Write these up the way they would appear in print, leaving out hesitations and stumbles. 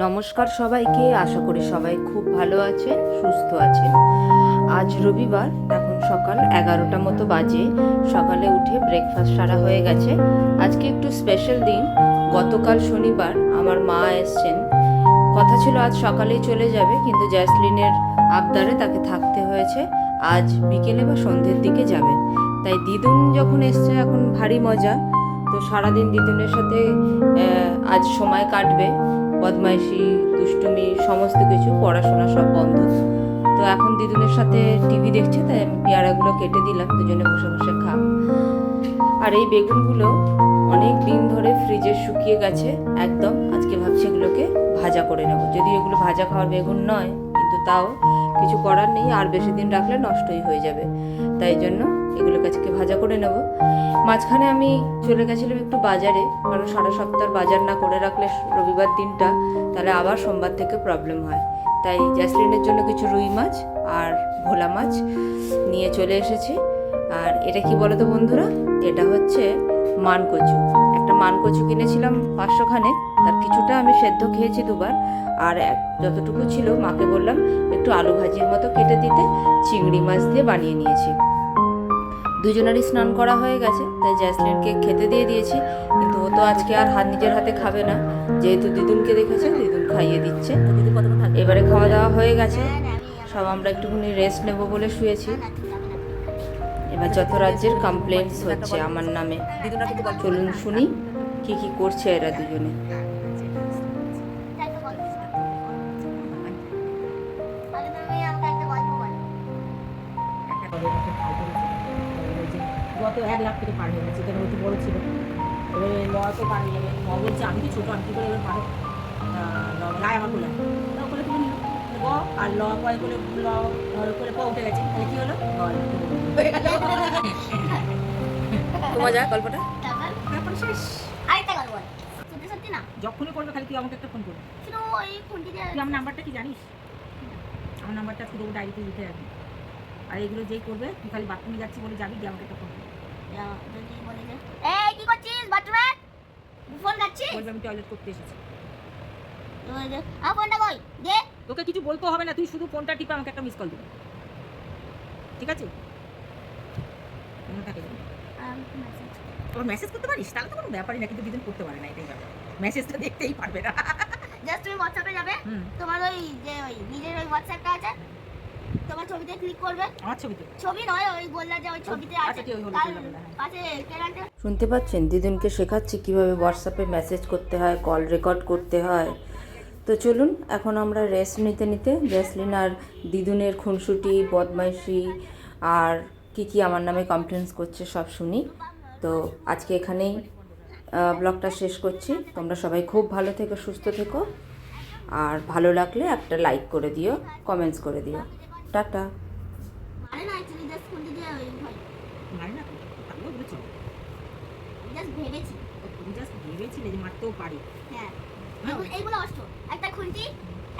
নমস্কার সবাইকে, আশা করি সবাই খুব ভালো আছেন, সুস্থ আছেন। আজ রবিবার, এখন সকাল 11টা মতো বাজে। সকালে উঠে ব্রেকফাস্ট সারা হয়ে গেছে। আজকে একটু স্পেশাল দিন। গতকাল শনিবার আমার মা এসছেন। কথা ছিল আজ সকালেই চলে যাবে, কিন্তু জ্যাসলিনের আবদারে তাকে থাকতে হয়েছে। আজ বিকেলে বা সন্ধ্যের দিকে যাবে। তাই দিদুন যখন এসছে, এখন ভারী মজা। তো সারাদিন দিদুনের সাথে আজ সময় কাটবে। বদমাইশি, দুষ্টুমি, সমস্ত কিছু, পড়াশোনা সব বন্ধ। তো এখন দিদুনের সাথে টিভি দেখছে, তাই আমি পেয়ারাগুলো কেটে দিলাম, দুজনে বসে বসে খা। আর এই বেগুনগুলো অনেক দিন ধরে ফ্রিজে শুকিয়ে গেছে একদম। আজকে ভাবছি এগুলোকে ভাজা করে নেব। যদি এগুলো ভাজা খাওয়ার বেগুন নয়, কিন্তু তাও কিছু করার নেই, আর বেশি দিন রাখলে নষ্টই হয়ে যাবে। তাই জন্য এগুলোকে আজকে ভাজা করে নেব। মাঝখানে আমি চলে গেছিলাম একটু বাজারে, কারণ সারা সপ্তাহ বাজার না করে রাখলে রবিবার দিনটা তাহলে আবার সোমবার থেকে প্রবলেম হয়। তাই জ্যাসলিনের জন্য কিছু রুই মাছ আর ভোলা মাছ নিয়ে চলে এসেছি। আর এটা কি বলো তো বন্ধুরা, এটা হচ্ছে মানকচু। একটা মানকচু কিনেছিলাম 500 খানেক, তার কিছুটা আমি সেদ্ধ খেয়েছি দুবার। আর যতটুকু ছিল মাকে বললাম একটু আলু ভাজির মতো কেটে দিতে, চিংড়ি মাছ দিয়ে বানিয়ে নিয়েছি। দুজনেরই স্নান করা হয়ে গেছে, তাই জ্যাসলিনকে খেতে দিয়ে দিয়েছি। কিন্তু ও তো আজকে আর নিজের হাতে খাবে না, যেহেতু দিদুনকে দেখেছে, দিদুন খাইয়ে দিচ্ছে। এবারে খাওয়া দাওয়া হয়ে গেছে, সব আমরা একটুখানি রেস্ট নেব বলে শুয়েছি। এবার যত রাজ্যের কমপ্লেন্টস হচ্ছে আমার নামে, চলুন শুনি কি কি করছে এরা দুজনে। গত 1 লাখ থেকে পার হয়ে গেছে, কেন হয়তো বড় ছিল। এবারে ল তো পারে যাবে, ল বলছে আমি তো ছোটো, আমি কী করে এবার পারো রায় আমার বলে ল করে তুলে নিল গ, আর ল কয় করে ল করে প উঠে গেছে, তাহলে কী হলো মজা গল্পটা তারপরে শেষ। আরেকটা গল্প বল। সত্যি সত্যি না, যখনই করবে খালি তুই আমাকে একটা ফোন করবি। শুধু ওই ফোনটি দিয়ে তুই আমার নাম্বারটা কি জানিস? আমার নাম্বারটা পুরো ডায়েরিতে লিখে রাখবি। আর এগুলো যেই করবে তুই খালি বাথরুমে যাচ্ছি বলে যাবি, দিয়ে আমাকে একটা ফোন করবি। যদি বলে যে এই কি করছিস বাথরুমে, ফোন কাটছিস, বলবি আমি টয়লেট করতে এসেছি। ফোনটা কই দে। তোকে কিছু বলতে হবে না, তুই শুধু ফোনটা টিপে আমাকে একটা মিস কল দিবি, ঠিক আছে? মনে থাকে যেন। তোর মেসেজ করতে পারিস, তাহলে তো কোনো ব্যাপারই না, কিন্তু দিদিন করতে পারে না, এটাই ব্যাপার। মেসেজটা দেখতেই পারবে না। জাস্ট তুমি হোয়াটসঅ্যাপে যাবে, তোমার ওই যে ওই নিজের ওই হোয়াটসঅ্যাপটা আছে, তোমার ছবিতে ক্লিক করবে। আমার ছবিতে ছবি নয়, ওই বললা যে ওই ছবিতে আছে, পাশে ক্যালেন্ডার। শুনতে পাচ্ছেন, দিদুনকে শেখাচ্ছি কিভাবে হোয়াটসঅ্যাপে মেসেজ করতে হয়, কল রেকর্ড করতে হয়। তো চলুন এখন আমরা রেস্ট নিতে নিতে জ্যাসলিন আর দিদুনের খুনসুটি, বদমাইশি আর কি আমার নামে কমপ্লেন্স করছে সব শুনি। তো আজকে এখানেই ব্লগটা শেষ করছি। তোমরা সবাই খুব ভালো থেকো, সুস্থ থেকো। আর ভালো লাগলে একটা লাইক করে দিও, কমেন্টস করে দিও। টাটা। মানে না অ্যাকচুয়ালি জাস্ট ফোনটি দিয়ে ওই ভাই মানে না, তাহলেও বলেছি জাস্ট ভেবেছি। তুমি জাস্ট ভেবেছিলে যে মারতেও পারি। হ্যাঁ, এইগুলো অস্ত্র, একটা খুন্তি,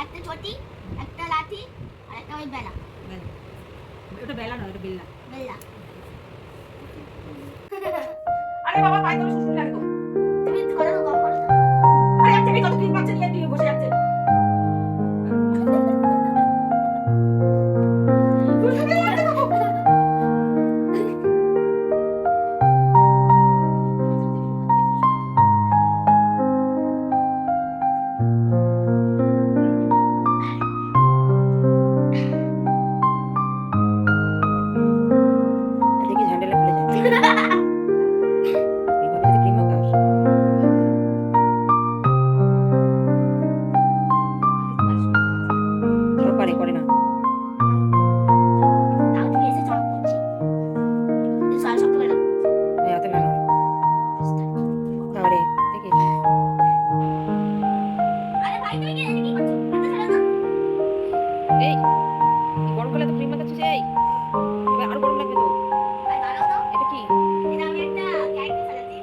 একটা চটি, একটা লাঠি, আর একটা ওই বেলা। ওটা বেলা নয়, ওটা বেল্লা। বেলা। আরে বাবা, পায়ে ধরে শুশুর লাগে তো। তুমি কথা তো কম করো তো। আরে একটা মেয়ে কত ক্লিপ পাচ্ছে নিয়ে তুই বসে যাচ্ছে। দেখি ঝান্ডালে খুলে যায়। এইভাবে যদি ক্রিম মাখাস, ওরা পারে করে না। তাও তুমি এসে চক করছি। এই সারা সপ্তাহ বেলা। হাতে না আরে দেখি। আরে ভাই তুমি কি কি করছো? হাতে ছাড়া না। এই গরমকালে তো ক্রিম মাখাচ্ছিস, এই এবার আরো গরম লাগবে তো। ভাই দাঁড়াও দাও। এটা কি? এটা আমি একটা ক্যারেক্টার সাজাচ্ছি।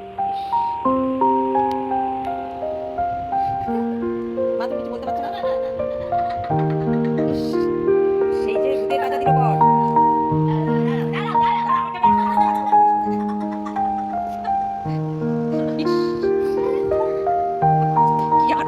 মা তুমি কিছু বলতে পারছো না? ইস, সেই যে দুধের রাজা দিল বল। দাঁড়াও দাঁড়াও। ইস, কি আর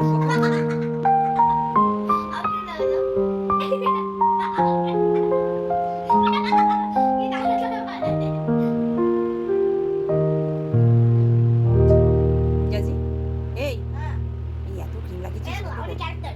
লাগিয়েছিস আমাদের ক্যারেক্টার